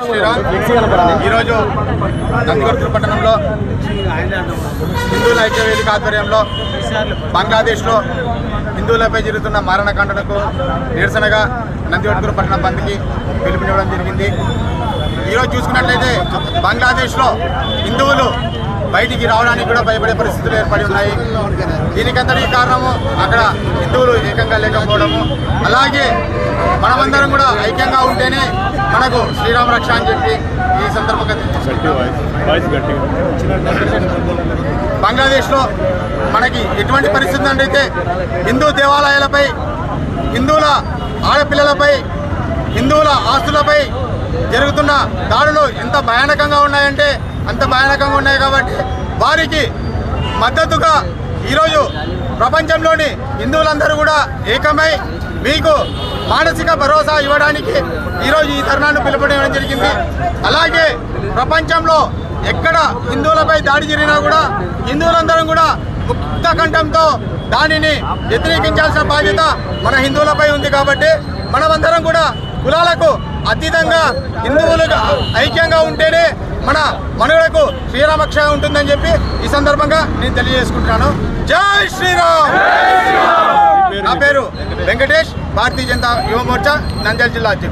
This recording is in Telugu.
ఈరోజు నందికొట్కూరు పట్టణంలో హిందువుల ఐక్యవేదిక ఆధ్వర్యంలో బంగ్లాదేశ్లో హిందువులపై జరుగుతున్న మారణకాండలకు నిరసనగా నందికొట్కూరు పట్టణ బంద్కి పిలుపునివ్వడం జరిగింది. ఈరోజు చూసుకున్నట్లయితే బంగ్లాదేశ్లో హిందువులు బయటికి రావడానికి కూడా భయపడే పరిస్థితులు ఏర్పడి ఉన్నాయి. దీనికంతటి కారణము అక్కడ హిందువులు ఏకంగా లేకపోవడము, అలాగే మనమందరం కూడా ఐక్యంగా ఉంటేనే మనకు శ్రీరామ రక్ష అని చెప్పి ఈ సందర్భంగా బంగ్లాదేశ్లో మనకి ఎటువంటి పరిస్థితి అంటే హిందూ దేవాలయాలపై, హిందువుల ఆడపిల్లలపై, హిందువుల ఆస్తులపై జరుగుతున్న దాడులు ఎంత భయానకంగా ఉన్నాయంటే అంత భయానకంగా ఉన్నాయి. కాబట్టి వారికి మద్దతుగా ఈరోజు ప్రపంచంలోని హిందువులందరూ కూడా ఏకమై మీకు మానసిక భరోసా ఇవ్వడానికి ఈరోజు ఈ ధర్నాను పిలుపునివ్వడం జరిగింది. అలాగే ప్రపంచంలో ఎక్కడ హిందువులపై దాడి జరిగినా కూడా హిందువులందరం కూడా ముక్త కంఠంతో దానిని వ్యతిరేకించాల్సిన బాధ్యత మన హిందువులపై ఉంది. కాబట్టి మనమందరం కూడా కులాలకు అతీతంగా హిందువులుగా ఐక్యంగా ఉంటేనే మన మనుగడకు శ్రీరామరక్ష ఉంటుందని చెప్పి ఈ సందర్భంగా నేను తెలియజేసుకుంటున్నాను. జై శ్రీరామ్. నా పేరు వెంకటేష్, భారతీయ జనతా యువ మోర్చా నంద్యాల జిల్లా అధ్యక్షుడు.